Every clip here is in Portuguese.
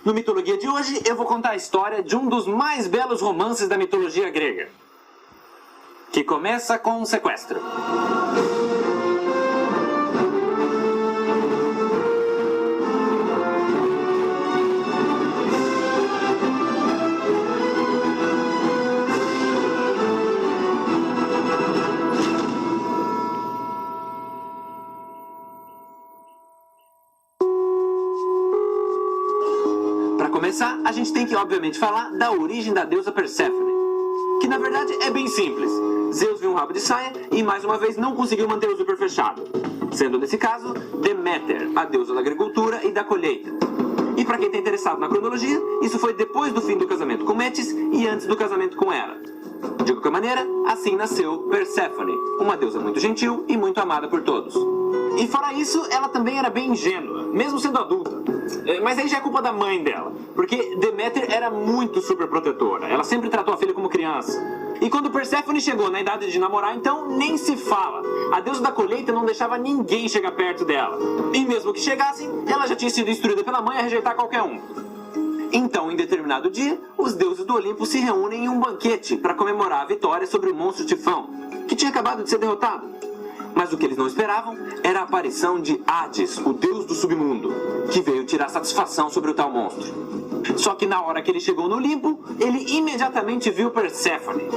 No Mitologia de hoje, eu vou contar a história de um dos mais belos romances da mitologia grega, que começa com um sequestro. Para começar, a gente tem que obviamente falar da origem da deusa Perséfone, que na verdade é bem simples. Zeus viu um rabo de saia e mais uma vez não conseguiu manter o zíper fechado, sendo nesse caso Deméter, a deusa da agricultura e da colheita. E para quem está interessado na cronologia, isso foi depois do fim do casamento com Metis e antes do casamento com Hera. De qualquer maneira, assim nasceu Perséfone, uma deusa muito gentil e muito amada por todos. E fora isso, ela também era bem ingênua, mesmo sendo adulta. Mas aí já é culpa da mãe dela, porque Deméter era muito super protetora, ela sempre tratou a filha como criança. E quando Perséfone chegou na idade de namorar, então nem se fala. A deusa da colheita não deixava ninguém chegar perto dela. E mesmo que chegassem, ela já tinha sido instruída pela mãe a rejeitar qualquer um. Então, em determinado dia, os deuses do Olimpo se reúnem em um banquete para comemorar a vitória sobre o monstro Tifão, que tinha acabado de ser derrotado. Mas o que eles não esperavam era a aparição de Hades, o deus do submundo, que veio tirar satisfação sobre o tal monstro. Só que na hora que ele chegou no Olimpo, ele imediatamente viu Perséfone.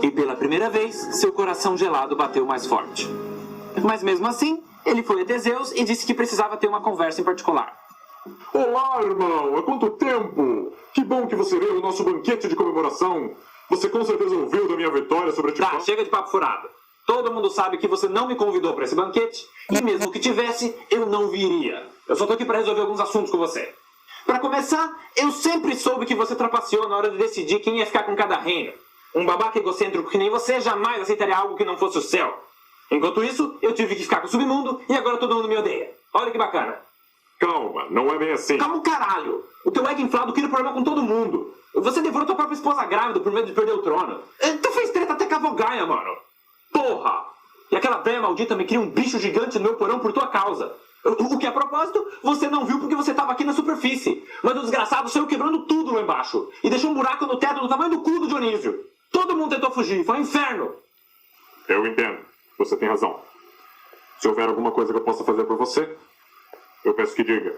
E pela primeira vez, seu coração gelado bateu mais forte. Mas mesmo assim, ele foi até Zeus e disse que precisava ter uma conversa em particular. Olá, irmão! Há quanto tempo? Que bom que você veio no nosso banquete de comemoração. Você com certeza ouviu da minha vitória sobre a Tifão. Tá, chega de papo furado. Todo mundo sabe que você não me convidou para esse banquete, e mesmo que tivesse, eu não viria. Eu só tô aqui para resolver alguns assuntos com você. Para começar, eu sempre soube que você trapaceou na hora de decidir quem ia ficar com cada reino. Um babaca egocêntrico que nem você jamais aceitaria algo que não fosse o céu. Enquanto isso, eu tive que ficar com o submundo e agora todo mundo me odeia. Olha que bacana. Calma, não é bem assim. Calma o caralho! O teu ego inflado cria problema com todo mundo. Você devorou tua própria esposa grávida por medo de perder o trono. Tu fez treta até com a Vogaia, mano. Porra! E aquela velha maldita me cria um bicho gigante no meu porão por tua causa. O que, a propósito, você não viu porque você estava aqui na superfície. Mas o desgraçado saiu quebrando tudo lá embaixo. E deixou um buraco no teto do tamanho do cu do Dionísio. Todo mundo tentou fugir, foi um inferno. Eu entendo, você tem razão. Se houver alguma coisa que eu possa fazer por você, eu peço que diga.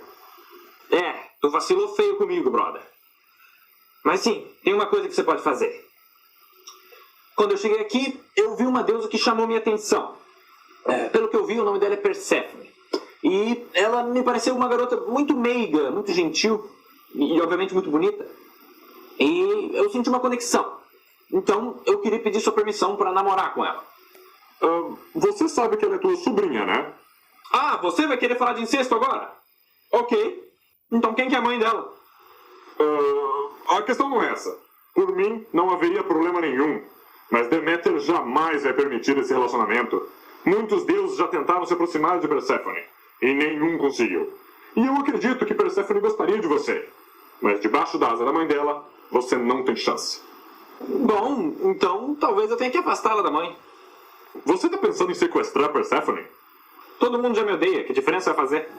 Tu vacilou feio comigo, brother. Mas sim, tem uma coisa que você pode fazer. Quando eu cheguei aqui, eu vi uma deusa que chamou minha atenção. Pelo que eu vi, o nome dela é Perséfone. E ela me pareceu uma garota muito meiga, muito gentil e obviamente muito bonita. E eu senti uma conexão. Então eu queria pedir sua permissão para namorar com ela. Você sabe que ela é tua sobrinha, né? Ah, você vai querer falar de incesto agora? Ok. Então quem que é a mãe dela? A questão não é essa. Por mim, não haveria problema nenhum. Mas Deméter jamais vai permitir esse relacionamento. Muitos deuses já tentaram se aproximar de Perséfone, e nenhum conseguiu. E eu acredito que Perséfone gostaria de você. Mas debaixo da asa da mãe dela, você não tem chance. Bom, então talvez eu tenha que afastá-la da mãe. Você tá pensando em sequestrar Perséfone? Todo mundo já me odeia, que diferença vai fazer?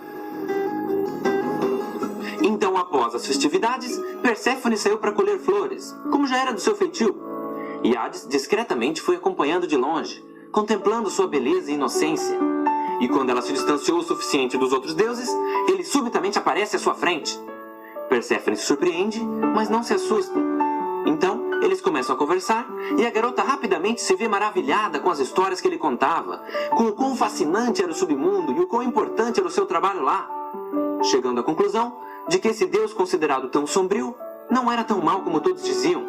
Então, após as festividades, Perséfone saiu para colher flores, como já era do seu feitio. E Hades discretamente foi acompanhando de longe, contemplando sua beleza e inocência. E quando ela se distanciou o suficiente dos outros deuses, ele subitamente aparece à sua frente. Perséfone se surpreende, mas não se assusta. Então, eles começam a conversar, e a garota rapidamente se vê maravilhada com as histórias que ele contava, com o quão fascinante era o submundo e o quão importante era o seu trabalho lá, chegando à conclusão de que esse deus considerado tão sombrio não era tão mau como todos diziam.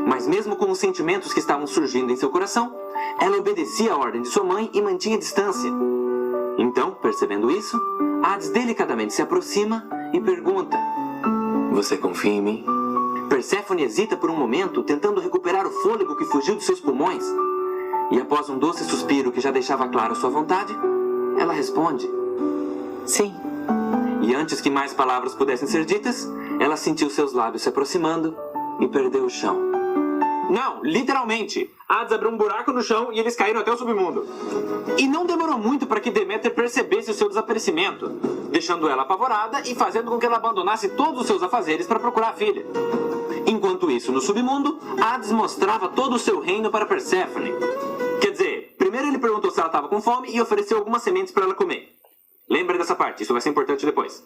Mas mesmo com os sentimentos que estavam surgindo em seu coração, ela obedecia à ordem de sua mãe e mantinha distância. Então, percebendo isso, Hades delicadamente se aproxima e pergunta: "Você confia em mim?" Perséfone hesita por um momento, tentando recuperar o fôlego que fugiu de seus pulmões. E após um doce suspiro que já deixava claro sua vontade, ela responde: "Sim." E antes que mais palavras pudessem ser ditas, ela sentiu seus lábios se aproximando e perdeu o chão. Não, literalmente. Hades abriu um buraco no chão e eles caíram até o submundo. E não demorou muito para que Deméter percebesse o seu desaparecimento, deixando ela apavorada e fazendo com que ela abandonasse todos os seus afazeres para procurar a filha. Enquanto isso, no submundo, Hades mostrava todo o seu reino para Perséfone. Quer dizer, primeiro ele perguntou se ela estava com fome e ofereceu algumas sementes para ela comer. Lembre dessa parte, isso vai ser importante depois.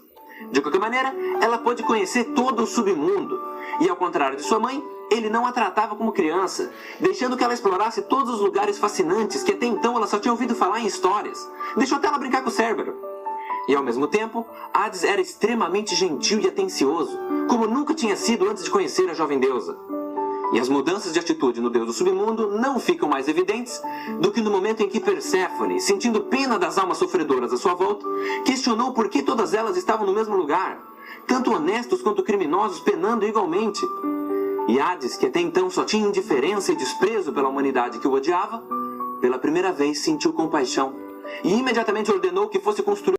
De qualquer maneira, ela pôde conhecer todo o submundo. E ao contrário de sua mãe, ele não a tratava como criança, deixando que ela explorasse todos os lugares fascinantes que até então ela só tinha ouvido falar em histórias. Deixou até ela brincar com o Cérbero. E ao mesmo tempo, Hades era extremamente gentil e atencioso, como nunca tinha sido antes de conhecer a jovem deusa. E as mudanças de atitude no deus do submundo não ficam mais evidentes do que no momento em que Perséfone, sentindo pena das almas sofredoras à sua volta, questionou por que todas elas estavam no mesmo lugar, tanto honestos quanto criminosos penando igualmente. E Hades, que até então só tinha indiferença e desprezo pela humanidade que o odiava, pela primeira vez sentiu compaixão e imediatamente ordenou que fosse construir